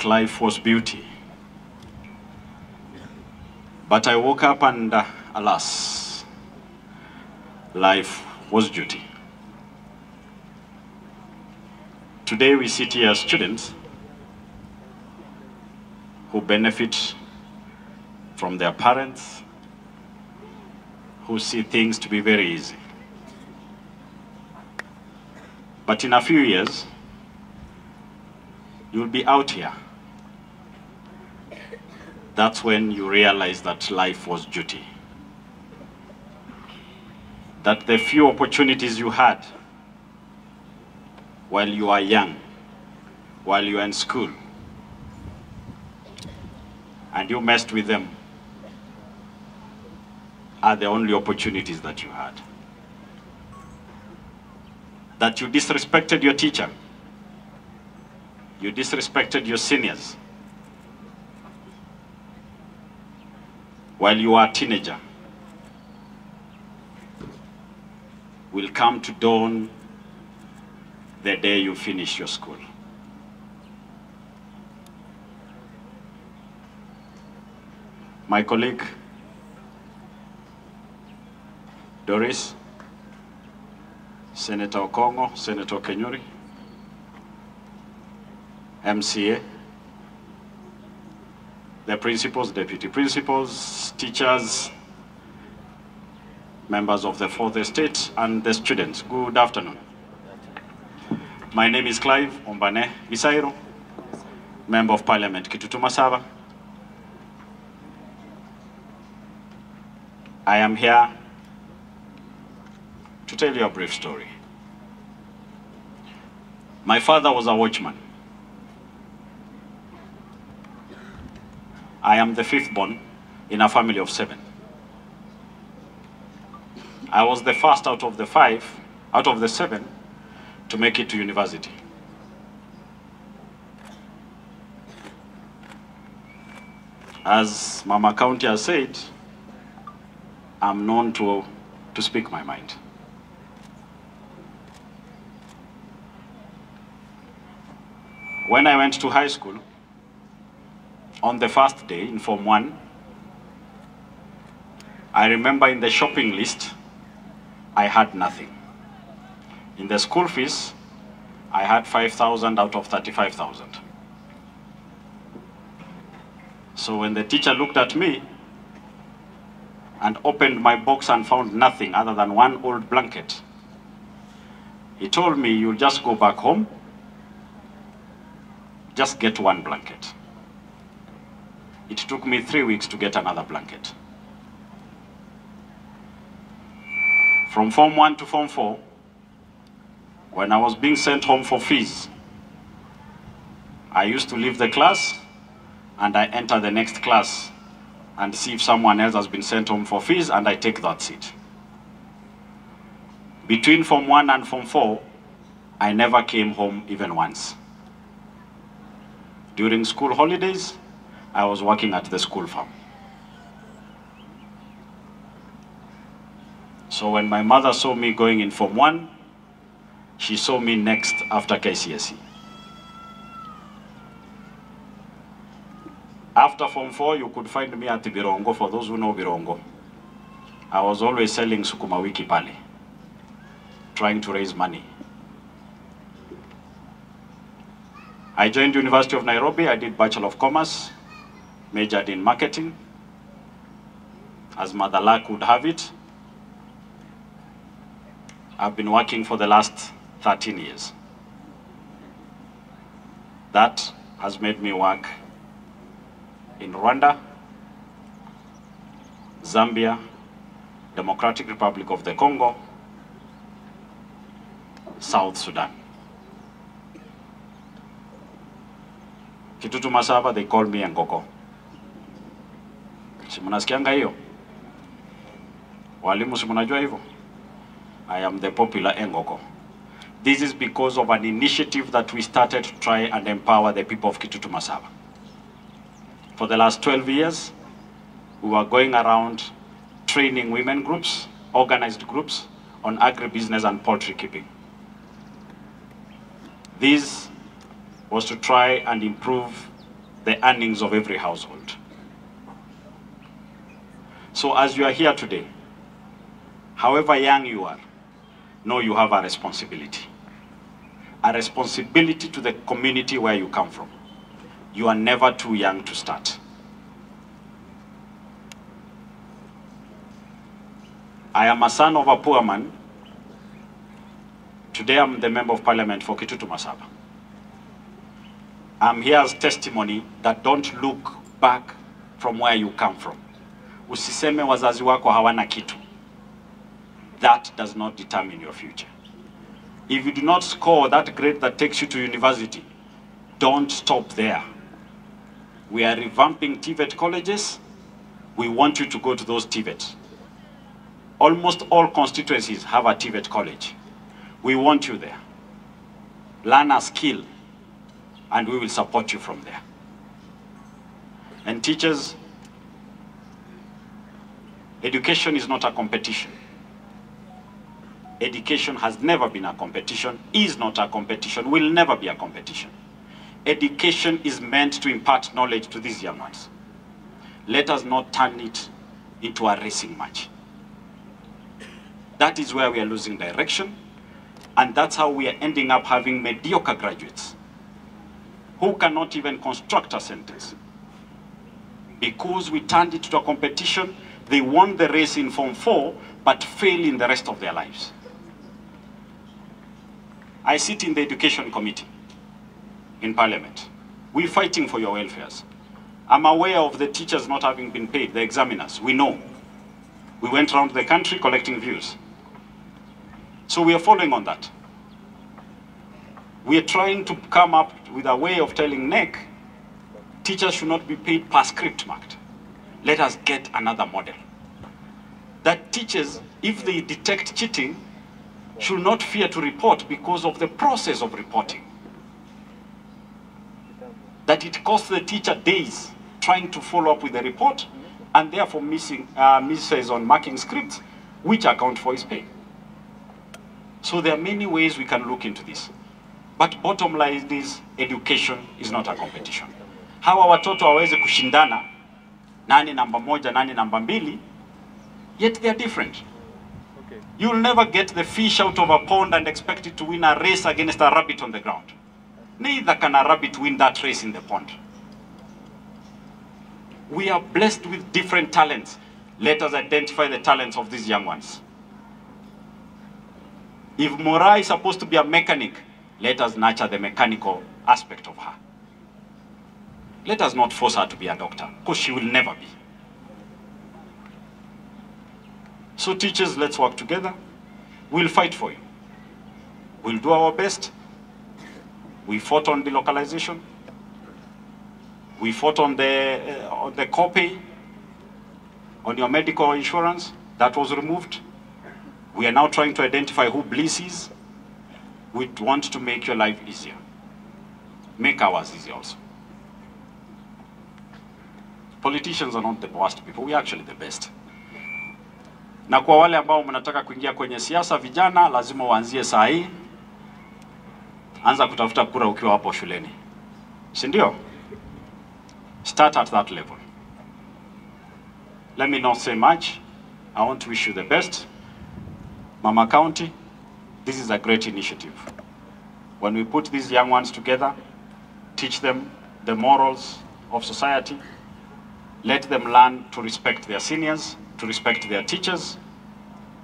Life was beauty. But I woke up and alas, life was duty. Today we sit here as students who benefit from their parents, who see things to be very easy. But in a few years, you'll be out here. That's when you realize that life was duty. That the few opportunities you had while you are young, while you are in school, and you messed with them, are the only opportunities that you had. That you disrespected your teacher, you disrespected your seniors while you are a teenager, will come to dawn the day you finish your school. My colleague, Doris, Senator Okongo, Senator Kenyuri, MCA, the principals, deputy principals, teachers, members of the Fourth Estate, and the students. Good afternoon. My name is Clive Ombane Gisairo, Member of Parliament Kitutu Masaba. I am here to tell you a brief story. My father was a watchman. I am the fifth born in a family of 7. I was the first out of the 7 to make it to university. As Mama County has said, I'm known to speak my mind. When I went to high school, on the first day in Form 1, I remember in the shopping list, I had nothing. In the school fees, I had 5,000 out of 35,000. So when the teacher looked at me and opened my box and found nothing other than one old blanket, he told me, "You'll just go back home, just get one blanket." It took me 3 weeks to get another blanket. From Form 1 to Form 4, when I was being sent home for fees, I used to leave the class and I enter the next class and see if someone else has been sent home for fees, and I take that seat. Between Form 1 and Form 4, I never came home even once. During school holidays, I was working at the school farm. So when my mother saw me going in Form 1, she saw me next after KCSE. After Form 4, you could find me at Birongo, for those who know Birongo. I was always selling sukuma wiki pale, trying to raise money. I joined University of Nairobi. I did Bachelor of Commerce, majored in marketing, as Mother Luck would have it. I've been working for the last 13 years. That has made me work in Rwanda, Zambia, Democratic Republic of the Congo, South Sudan. Kitutu Masaba, they call me Ngoko. Si mnasikianga hiyo? Walimu si mnajua hivyo? I am the popular Ngoko. This is because of an initiative that we started to try and empower the people of Kitutu Masaba. For the last 12 years, we were going around training women groups, organized groups, on agribusiness and poultry keeping. This was to try and improve the earnings of every household. So as you are here today, however young you are, know you have a responsibility. A responsibility to the community where you come from. You are never too young to start. I am a son of a poor man. Today I'm the Member of Parliament for Kitutu Masaba. I'm here as testimony that don't look back from where you come from. Usiseme wazazi wako hawana kitu. That does not determine your future. If you do not score that grade that takes you to university, don't stop there. We are revamping TVET colleges. We want you to go to those TVETs. Almost all constituencies have a TVET college. We want you there. Learn a skill, and we will support you from there. And teachers, education is not a competition. Education has never been a competition, is not a competition, will never be a competition. Education is meant to impart knowledge to these young ones. Let us not turn it into a racing match. That is where we are losing direction, and that's how we are ending up having mediocre graduates who cannot even construct a sentence. Because we turned it to a competition, they won the race in Form 4, but fail in the rest of their lives. I sit in the Education Committee in Parliament. We're fighting for your welfares. I'm aware of the teachers not having been paid, the examiners. We know. We went around the country collecting views. So we are following on that. We are trying to come up with a way of telling NEC, teachers should not be paid per script marked. Let us get another model. That teachers, if they detect cheating, should not fear to report because of the process of reporting. That it costs the teacher days trying to follow up with the report, and therefore misses on marking scripts, which account for his pay. So there are many ways we can look into this. But bottom line is, education is not a competition. Hawa watoto waweze kushindana, nani namba moja, nani namba mbili, yet they are different. Okay. You'll never get the fish out of a pond and expect it to win a race against a rabbit on the ground. Neither can a rabbit win that race in the pond. We are blessed with different talents. Let us identify the talents of these young ones. If Mora is supposed to be a mechanic, let us nurture the mechanical aspect of her. Let us not force her to be a doctor, because she will never be. So teachers, let's work together. We'll fight for you. We'll do our best. We fought on delocalization. We fought on the copay, on your medical insurance. That was removed. We are now trying to identify who Bliss is. We want to make your life easier. Make ours easy also. Politicians are not the worst people. We are actually the best. Na kwa wale ambao mnataka kuingia kwenye siasa, vijana lazima uanzie saa hii. Anza kutafuta kura ukiwa hapo shuleni. Si ndio? Start at that level. Let me not say much. I want to wish you the best. Mama County, this is a great initiative. When we put these young ones together, teach them the morals of society, let them learn to respect their seniors, to respect their teachers,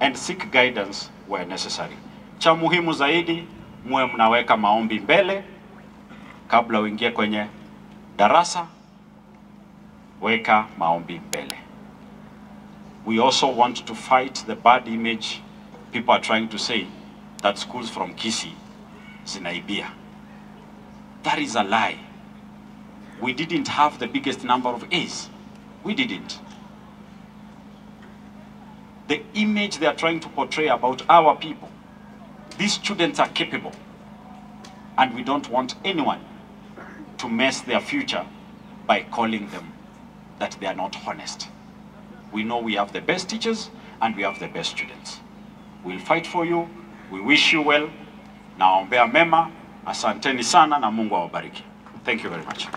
and seek guidance where necessary. Cha muhimu zaidi, muwe mnaweka maombi mbele, kabla uingie kwenye darasa, weka maombi mbele. We also want to fight the bad image people are trying to say that schools from Kisii zinaibia. That is a lie. We didn't have the biggest number of A's. We didn't. The image they are trying to portray about our people, these students are capable, and we don't want anyone to mess their future by calling them that they are not honest. We know we have the best teachers and we have the best students. We'll fight for you. We wish you well. Naombea mema. Asanteni sana na Mungu awabariki. Thank you very much.